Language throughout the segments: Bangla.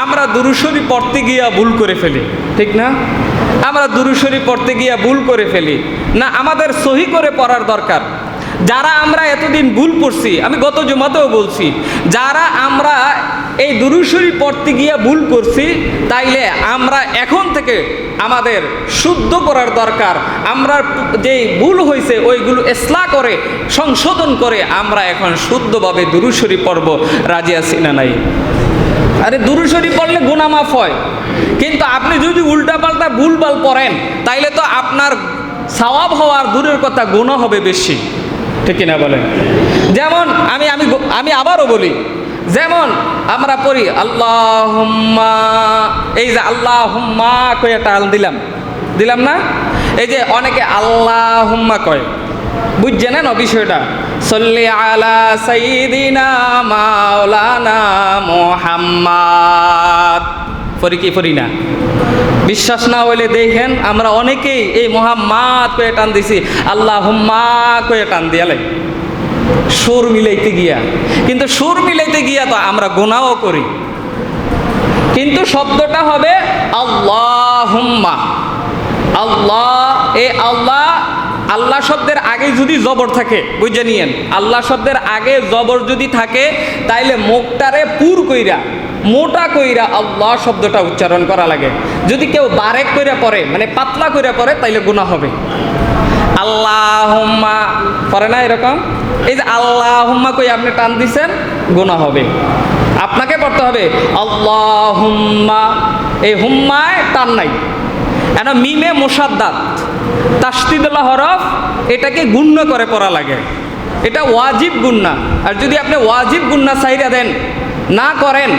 আমরা দুরূদ শরীফ পড়তে গিয়া ভুল করে ফেলি, ঠিক না? আমরা দুরূদ শরীফ পড়তে গিয়া ভুল করে ফেলি না, আমাদের সহি করে পড়ার দরকার। যারা আমরা এতদিন ভুল পড়ছি, আমি গত জুমাতেও বলছি, যারা আমরা এই দুরূদ শরীফ পড়তে গিয়া ভুল করছি, তাইলে আমরা এখন থেকে আমাদের শুদ্ধ করার দরকার। আমরা যেই ভুল হয়েছে ওইগুলো ইসলাহ করে সংশোধন করে আমরা এখন শুদ্ধভাবে দুরূদ শরীফ পড়ব। রাজি আছি না নাই? আরে দুরূদ শরীফ পড়লে গুনাহ মাফ হয়, কিন্তু আপনি যদি উল্টাপাল্টা ভুলভাল পড়েন তাইলে তো আপনার সওয়াব হওয়ার দূরের কথা গুনাহ হবে বেশি, ঠিক না বলেন? যেমন আমি আবারও বলি, যেমন আমরা পড়ি আল্লাহুম্মা, এই যে আল্লাহুম্মা কয়ে টাল দিলাম না? এই যে অনেকে আল্লাহুম্মা কয়, বুঝছেন না বিষয়টা? সল্লি আলা সাইয়্যিদিনা মাওলানা মুহাম্মদ পড়ি কি পড়ি না? বিশ্বাস না হইলে দেখেন আমরা অনেকেই এই মুহাম্মদ কয়ে টান দিছি, আল্লাহুম্মা কয়ে টান দিয়ালাই সুর মিলাইতে গিয়া। কিন্তু সুর মিলাইতে গিয়া তো আমরা গুনাহও করি। কিন্তু শব্দটা হবে আল্লাহুম্মা। আল্লাহ, এই আল্লাহ শব্দের আগে যদি জবর থাকে, বুঝে নিয়েন, আল্লাহ শব্দের আগে জবর যদি থাকে তাইলে মুখটারে পুর কইরা মোটা কইরা আল্লাহ শব্দটা উচ্চারণ করা লাগে। যদি কেউ বারেক কইরা পড়ে, মানে পাতলা কইরা পড়ে, তাইলে গুনাহ হবে। আল্লাহুম্মা পড়ে না এরকম? এই যে আল্লাহুম্মা কই আপনি টান দিছেন, গুনাহ হবে। আপনাকে পড়তে হবে আল্লাহুম্মা, এই হুম্মায় টান নাই। এখন মিমে মুসাদ্দাদ তাসদীদুল হরফ, এটাকে গুণ্য করে পড়া লাগে, এটা ওয়াজিব গুন্না। আর যদি আপনি ওয়াজিব গুন্না চাইরা দেন না করেন,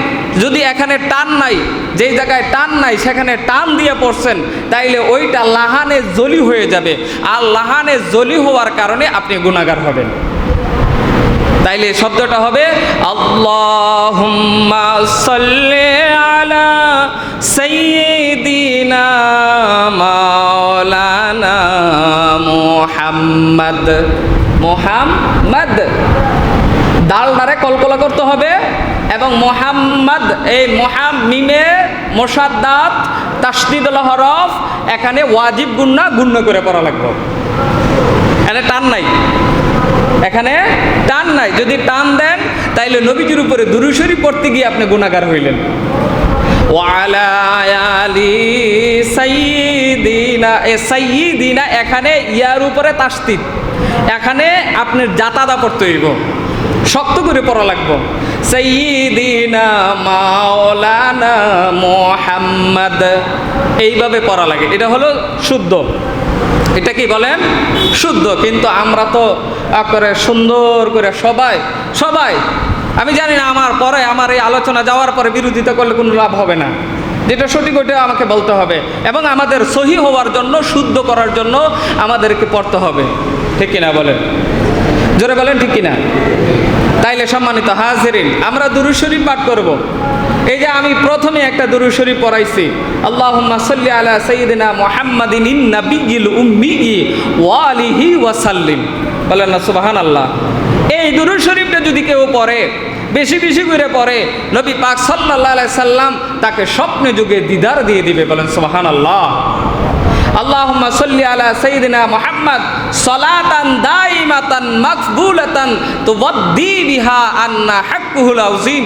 যদি এখানে টান নাই, যেই জায়গায় টান নাই সেখানে টান দিয়ে পড়ছেন, তাইলে ওইটা লাহানে জলি হয়ে যাবে, আর লাহানে জলি হওয়ার কারণে আপনি গুনাহগার হবেন। তাইলে শব্দটা হবে আল্লাহুম্মা সাল্লি আলা সাইয়্যিদিনা মাওলানা মুহাম্মদ। দালটারে কলকলা করতে হবে এবং মুহাম্মদ, এই মিমে মুসাদ্দাদ তাসদীদুল হরফ, এখানে ওয়াজিব গুণ্য করে পড়া লাগবে। এখানে টান নাই, এখানে টান নাই। যদি টান দেন তাইলে নবীজির উপরে দুরূদ শরীফ পড়তে গিয়ে আপনি গুনাহগার হইলেন। ওয়ালা আলি সাইয়্যিদিনা, এ সাইয়্যিদিনা এখানে ইয়ার উপরে তাসদীদ, এখানে আপনার জাতাদা পড়তে হইব, শক্ত করে পড়া লাগবে। সাইয়্যিদিনা মাওলানা মুহাম্মদ, এইভাবে পড়া লাগে। এটা হলো শুদ্ধ, এটা কি বলেন? শুদ্ধ। কিন্তু আমরা তো করে সুন্দর করে সবাই আমি জানি না, আমার পরে আমার এই আলোচনা যাওয়ার পরে বিরোধিতা করলে কোনো লাভ হবে না। যেটা সঠিক ওইটা আমাকে বলতে হবে, এবং আমাদের সহি হওয়ার জন্য, শুদ্ধ করার জন্য আমাদেরকে পড়তে হবে, ঠিক কিনা বলেন? জোরে বলেন ঠিক কিনা? তাইলে সম্মানিত হাজিরিন, আমরা দুরূদ শরীফ পাঠ করব। এই যে আমি প্রথমে একটা দুরূদ শরীফ পড়াইছি, আল্লাহুম্মা সাল্লি আলা সাইয়্যিদিনা মুহাম্মাদিন নাবিয়্যিল উম্মি ওয়া আলিহি ওয়া সাল্লিম। বলেন না সুবহানাল্লাহ। এই দুরূদ শরীফটা যদি কেউ পড়ে, বেশি বেশি করে পড়ে, নবী পাক সাল্লাল্লাহু আলাইহি সাল্লাম তাকে স্বপ্নে যুগে দিদার দিয়ে দিবে। বলেন সুবহানাল্লাহ। আল্লাহুম্মা সাল্লি আলা সাইয়্যিদিনা মুহাম্মদ সালাতান দাইমাতান মাকবুলাতান তুওয়াদ্দি বিহা আন্না হাক্কুহুল আযীম।